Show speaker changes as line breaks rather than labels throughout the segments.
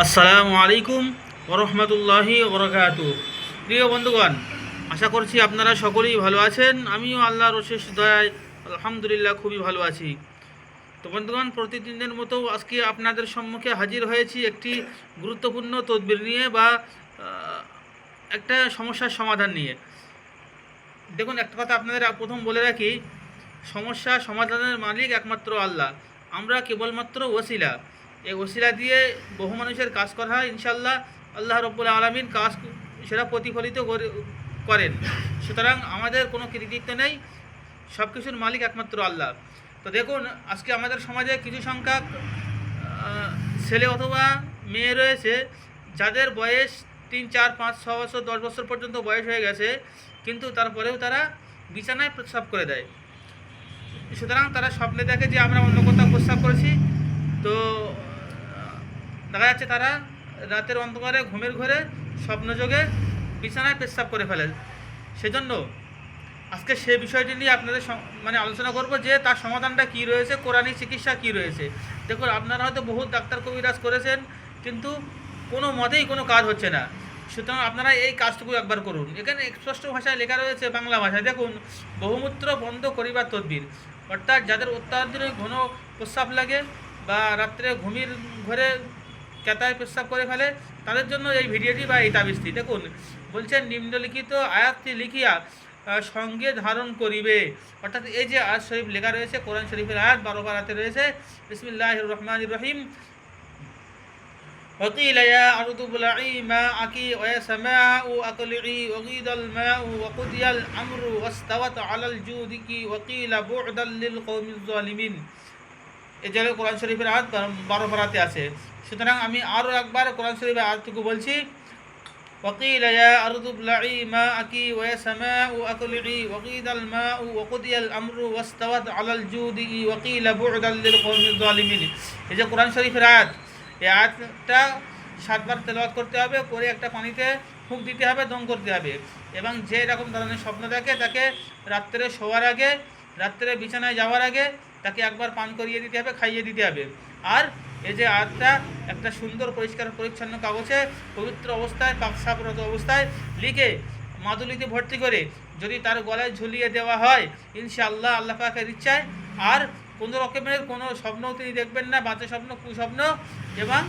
আসসালামু আলাইকুম ওরহমতুল্লাহি ওবরাকাতুহু। প্রিয় বন্ধুগণ, আশা করছি আপনারা সকলেই ভালো আছেন। আমিও আল্লাহর অশেষ দয়ায় আলহামদুলিল্লাহ খুবই ভালো আছি। তো বন্ধুগণ, প্রতিদিনের মতো আজকে আপনাদের সম্মুখে হাজির হয়েছি একটি গুরুত্বপূর্ণ তদবির নিয়ে বা একটা সমস্যার সমাধান নিয়ে। দেখুন, একটা কথা আপনাদের প্রথম বলে রাখি, সমস্যা সমাধানের মালিক একমাত্র আল্লাহ। আমরা কেবলমাত্র ওসিলা। এই ওসিলা দিয়ে বহু মানুষের কাজ করা হয়। ইনশাল্লাহ আল্লাহ রব্বুল আলামিন কাজ সেটা প্রতিফলিত করেন। সুতরাং আমাদের কোনো কৃতিত্ব নেই, সব কিছুর মালিক একমাত্র আল্লাহ। তো দেখুন, আজকে আমাদের সমাজে কিছু সংখ্যক ছেলে অথবা মেয়ে রয়েছে যাদের বয়স 3, 4, 5, 6 বছর 10 বছর পর্যন্ত বয়স হয়ে গেছে, কিন্তু তারপরেও তারা বিছানায় প্রস্রাব করে দেয়। সুতরাং তারা স্বপ্নে দেখে যে আমরা অন্য কোথাও প্রস্রাব করেছি। তো দেখা যাচ্ছে তারা রাতের অন্ধকারে ঘুমের ঘরে স্বপ্নযোগে বিছানায় প্রস্রাব করে ফেলে। সেজন্য আজকে সে বিষয়টি নিয়ে আপনাদের আলোচনা করব যে তার সমাধানটা কী রয়েছে, কোরআনিক চিকিৎসা কী রয়েছে। দেখুন, আপনারা হয়তো বহু ডাক্তার কবিরাজ করেছেন, কিন্তু কোনো মতেই কোনো কাজ হচ্ছে না। সুতরাং আপনারা এই কাজটুকু একবার করুন। এখানে স্পষ্ট ভাষায় লেখা রয়েছে, বাংলা ভাষায়। দেখুন, বহুমূত্র বন্ধ করিবার তদবির, অর্থাৎ যাদের অত্যাধিক ঘন প্রস্রাব লাগে বা রাত্রে ঘুমির ঘরে কেতায় প্রস্রাব করে ফেলে, তাদের জন্য এই ভিডিওটি বা এই তাবিজটি। দেখুন, বলছেন নিম্নলিখিত আয়াতটি লিখিয়া সঙ্গে ধারণ করিবে। অর্থাৎ এই যে আয়াত শরীফ লেখা রয়েছে, কোরআন শরীফের আয়াত 12 পারাতে রয়েছে। বিসমিল্লাহির রহমানির রহিম। وقيل يا أرض ابلعي ماءك ويا سماء أقلعي وغيض الماء وقضي الأمر واستوت على الجودك وقيل بعدا للقوم الظالمين। এই যে কোরআন শরীফের আয়াত 12 পারাতে আছে। সুতরাং আমি আরও একবার কোরআন শরীফের আয়াতটুকু বলছি। وقيل يا أرض ابلعي ماءك ويا سماء أقلعي وغيض الماء وقضي الأمر واستوت على الجود وقيل بعدا للقوم الظالمين। এই যে কোরআন শরীফের আয়াত, এই আয়াতটা 7 বার তেলাওয়াত করতে হবে, করে একটা পানিতে ফুঁক দিতে হবে, দম করতে হবে। এবং যে এরকম ধরনের স্বপ্ন দেখে তাকে রাত্রে শোয়ার আগে, রাত্রে বিছানায় যাওয়ার আগে তাকে একবার পান করিয়ে দিতে হবে, খাইয়ে দিতে হবে। আর এই যে আয়াতটা একটা সুন্দর পরিষ্কার পরিচ্ছন্ন কাগজে পবিত্র অবস্থায় পাকসাবরত অবস্থায় লিখে মাদুলিতে ভর্তি করে যদি তার গলায় ঝুলিয়ে দেওয়া হয়, ইনশাআল্লাহ আল্লাহ পাকের ইচ্ছায় আর কোনো রকমের কোনো স্বপ্নও তিনি দেখবেন না, বাজে স্বপ্ন, কুস্বপ্ন। এবং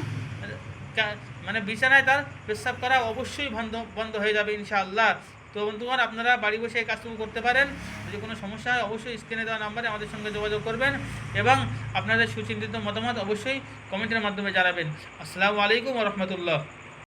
বিছানায় তার প্রস্রাব করা অবশ্যই বন্ধ হয়ে যাবে ইনশাআল্লাহ। তো বন্ধুগণ, আপনারা বাড়ি বসে এই কাজটুকু করতে পারেন। যদি কোনো সমস্যা হয় অবশ্যই স্ক্রিনে দেওয়া নাম্বারে আমাদের সঙ্গে যোগাযোগ করবেন এবং আপনাদের সুচিন্তিত মতামত অবশ্যই কমেন্টের মাধ্যমে জানাবেন। আসসালামু আলাইকুম ওয়া রাহমাতুল্লাহ।